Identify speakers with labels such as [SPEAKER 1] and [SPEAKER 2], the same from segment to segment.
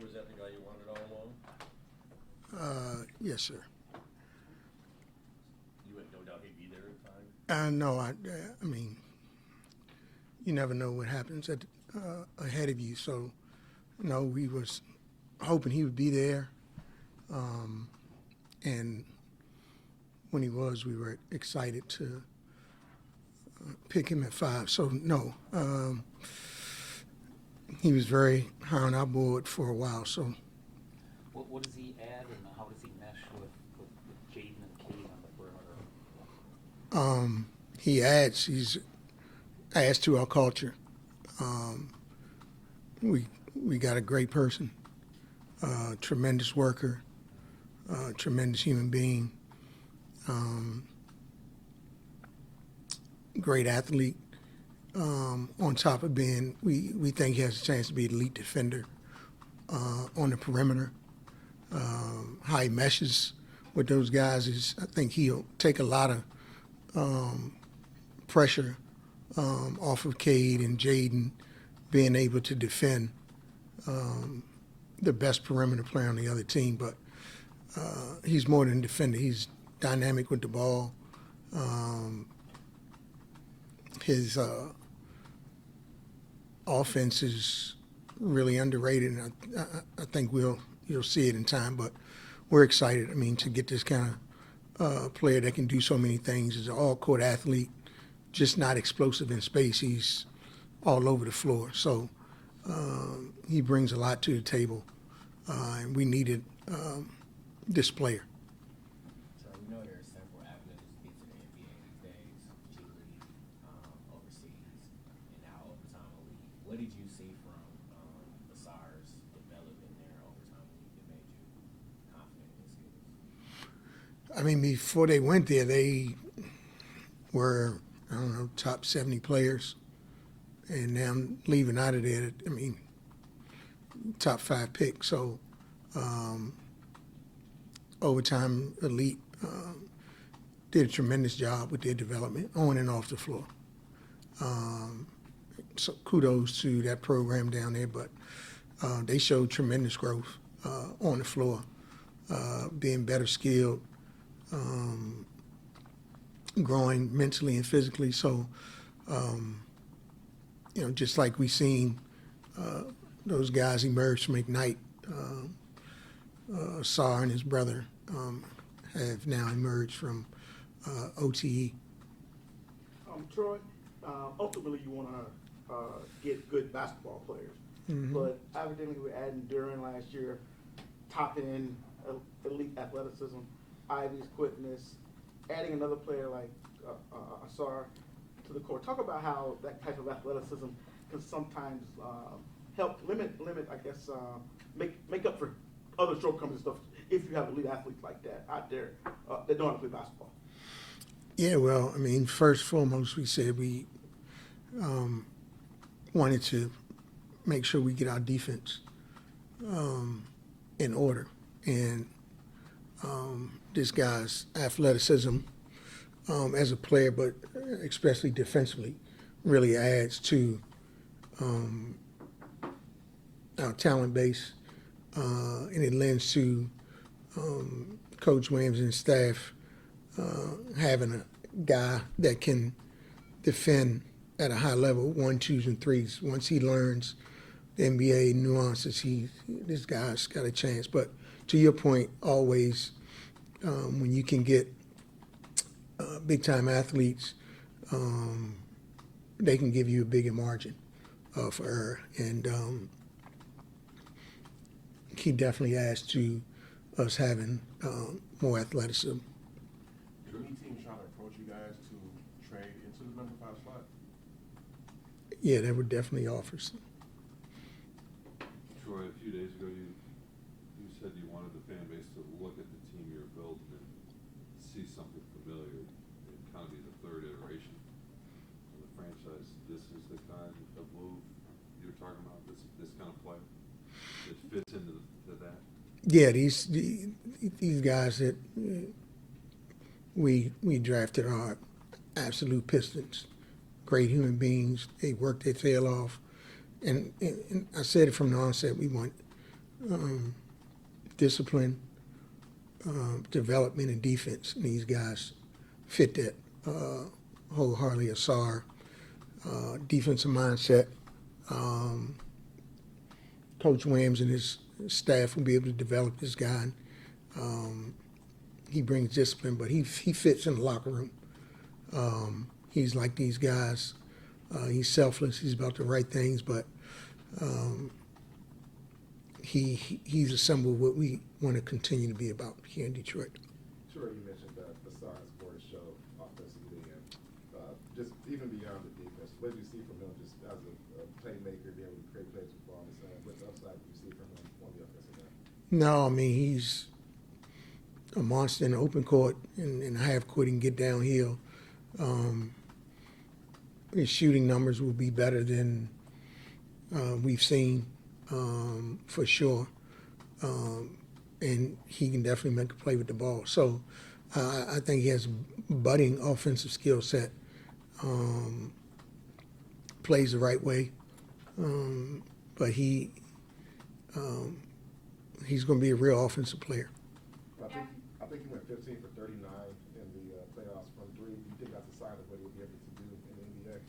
[SPEAKER 1] Was that the guy you wanted all along?
[SPEAKER 2] Yes, sir.
[SPEAKER 1] You had no doubt he'd be there in time?
[SPEAKER 2] No, I mean, you never know what happens ahead of you. So, no, we was hoping he would be there. And when he was, we were excited to pick him at 5. So, no, he was very high on our board for a while. So,
[SPEAKER 3] what does he add, and how does he mesh with Jaden and Cade on the perimeter?
[SPEAKER 2] he's adds to our culture. We got a great person, tremendous worker, tremendous human being, great athlete. On top of being, we think he has a chance to be an elite defender on the perimeter. How he meshes with those guys is, I think he'll take a lot of pressure off of Cade and Jaden being able to defend the best perimeter player on the other team. But he's more than a defender. He's dynamic with the ball. His offense is really underrated, and I think you'll see it in time. But we're excited. I mean, to get this kind of player that can do so many things. He's an all-court athlete, just not explosive in space. He's all over the floor. So he brings a lot to the table, and we needed this player.
[SPEAKER 4] So we know there are several avenues to get to the NBA these days, G League, overseas, and now Overtime Elite. What did you see from Ausar's development there, Overtime Elite, that made you confident in his skills?
[SPEAKER 2] I mean, before they went there, they were, I don't know, top 70 players. And now leaving out of there, I mean, top 5 pick. So Overtime Elite did a tremendous job with their development on and off the floor. So kudos to that program down there, but they showed tremendous growth on the floor, being better skilled, growing mentally and physically. So, just like we seen those guys emerge from Ignite, Ausar and his brother have now emerged from OTE.
[SPEAKER 5] Troy, ultimately you want to get good basketball players, but evidently we're adding Duran last year, top end elite athleticism, Ivy's quickness, adding another player like Ausar to the court. Talk about how that type of athleticism can sometimes help limit, I guess, make up for other shortcomings and stuff if you have elite athletes like that out there that don't have to play basketball.
[SPEAKER 2] Yeah, well, I mean, first and foremost, we said we wanted to make sure we get our defense in order. And this guy's athleticism as a player, but especially defensively, really adds to our talent base. And it lends to Coach Williams and staff having a guy that can defend at a high level, 1, 2s, and 3s. Once he learns the NBA nuances, this guy's got a chance. But to your point, always when you can get big-time athletes, they can give you a bigger margin for error. And he definitely adds to us having more athleticism.
[SPEAKER 6] Did any teams try to approach you guys to trade into the number 5 spot?
[SPEAKER 2] Yeah, there were definitely offers.
[SPEAKER 7] Troy, a few days ago, you said you wanted the fan base to look at the team you're building and see something familiar and kind of be the third iteration of the franchise. This is the kind of move you're talking about, this kind of play that fits into that?
[SPEAKER 2] Yeah, these guys that we drafted are absolute Pistons, great human beings. They work their tail off, and I said it from the onset. We want discipline, development, and defense. And these guys fit that wholeheartedly. Ausar, defensive mindset. Coach Williams and his staff will be able to develop this guy. He brings discipline, but he fits in the locker room. He's like these guys. He's selfless. He's about the right things, but he's a symbol of what we want to continue to be about here in Detroit.
[SPEAKER 8] Sure, you mentioned that Ausar's for the show offensively and just even beyond the defense. What did you see from him just as a playmaker, being able to create plays with ball in his hand? What upside do you see from him on the offensive end?
[SPEAKER 2] No, I mean, he's a monster in the open court and half court. He can get downhill. His shooting numbers will be better than we've seen for sure. And he can definitely make a play with the ball. So I think he has a budding offensive skill set, plays the right way. But he's going to be a real offensive player.
[SPEAKER 8] I think he went 15 for 39 in the playoffs from three. Do you think that's a sign of what he'll be able to do in the NBA?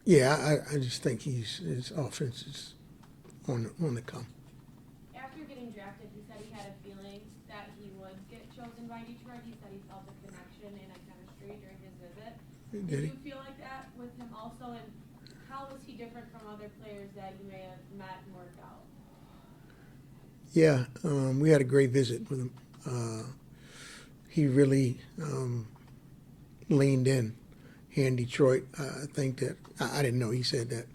[SPEAKER 2] Yeah, I just think his offense is on the come.
[SPEAKER 9] After getting drafted, he said he had a feeling that he would get chosen by Detroit. He said he felt a connection and a chemistry during his visit. Did you feel like that with him also? And how was he different from other players that you may have met and worked out?
[SPEAKER 2] Yeah, we had a great visit with him. He really leaned in here in Detroit. I think that I didn't know he said that,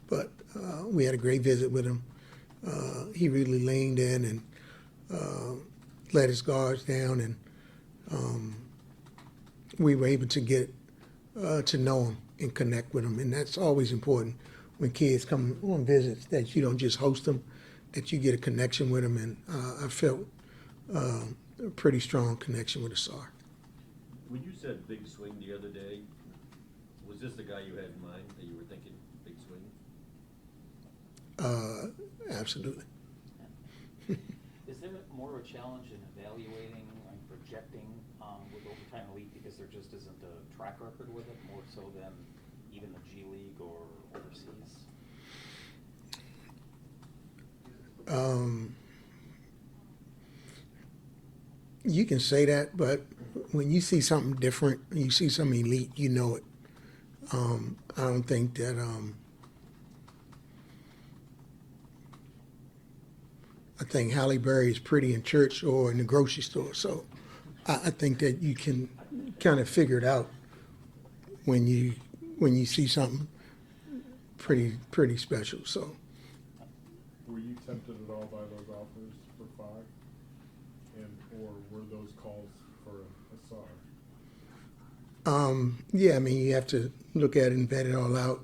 [SPEAKER 2] but we had a great visit with him. He really leaned in and let his guards down, and we were able to get to know him and connect with him. And that's always important when kids come on visits, that you don't just host them, that you get a connection with them. And I felt a pretty strong connection with Ausar.
[SPEAKER 1] When you said big swing the other day, was this the guy you had in mind that you were thinking big swing?
[SPEAKER 2] Absolutely.
[SPEAKER 3] Is there more of a challenge in evaluating and projecting with Overtime Elite because there just isn't a track record with it, more so than even the G League or overseas?
[SPEAKER 2] You can say that, but when you see something different, you see something elite, you know it. I don't think that I think Halle Berry is pretty in church or in the grocery store. So I think that you can kind of figure it out when you see something pretty special. So.
[SPEAKER 6] Were you tempted at all by those offers for 5? Or were those calls for Ausar?
[SPEAKER 2] Yeah, I mean, you have to look at it and vet it all out.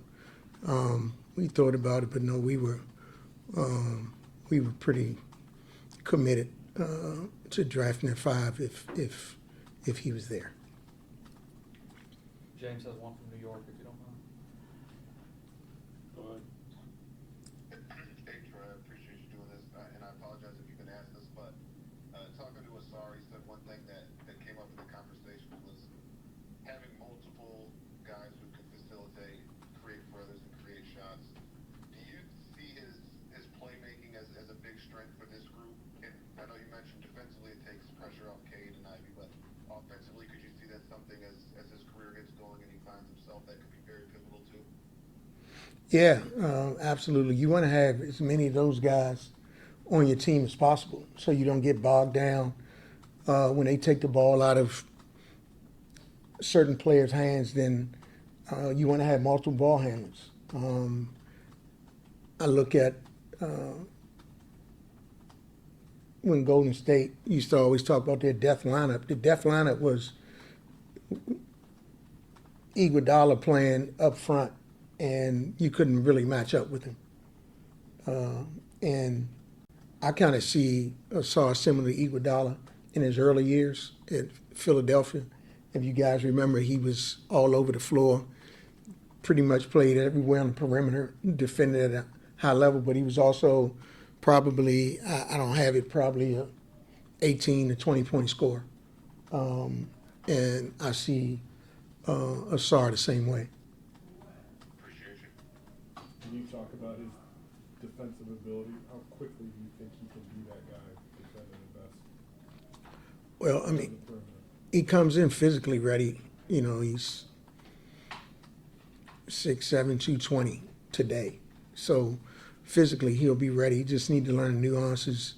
[SPEAKER 2] We thought about it, but no, we were pretty committed to drafting at 5 if he was there.
[SPEAKER 3] James has one from New York, if you don't mind.
[SPEAKER 6] Go ahead.
[SPEAKER 10] Hey, Troy, I appreciate you doing this, and I apologize if you've been asked this, but talking to Ausar, he said one thing that came up in the conversation was having multiple guys who can facilitate, create for others, and create shots. Do you see his playmaking as a big strength for this group? And I know you mentioned defensively it takes pressure off Cade and Ivy, but offensively, could you see that something as his career gets going and he finds himself that could be very pivotal too?
[SPEAKER 2] Yeah, absolutely. You want to have as many of those guys on your team as possible so you don't get bogged down when they take the ball out of certain players' hands. Then you want to have multiple ball handlers. I look at when Golden State used to always talk about their death lineup. The death lineup was Iguodala playing up front, and you couldn't really match up with him. And I kind of saw similar to Iguodala in his early years at Philadelphia. If you guys remember, he was all over the floor, pretty much played everywhere on the perimeter, defended at a high level, but he was also probably, I don't have it, probably a 18 to 20 point score. And I see Ausar the same way.
[SPEAKER 10] Appreciate you.
[SPEAKER 6] Can you talk about his defensive ability? How quickly do you think he can be that guy defending the best?
[SPEAKER 2] Well, I
[SPEAKER 6] on
[SPEAKER 2] mean,
[SPEAKER 6] the perimeter?
[SPEAKER 2] he comes in physically ready. You know, he's 6'7", 220 today. So physically he'll be ready. He just need to learn nuances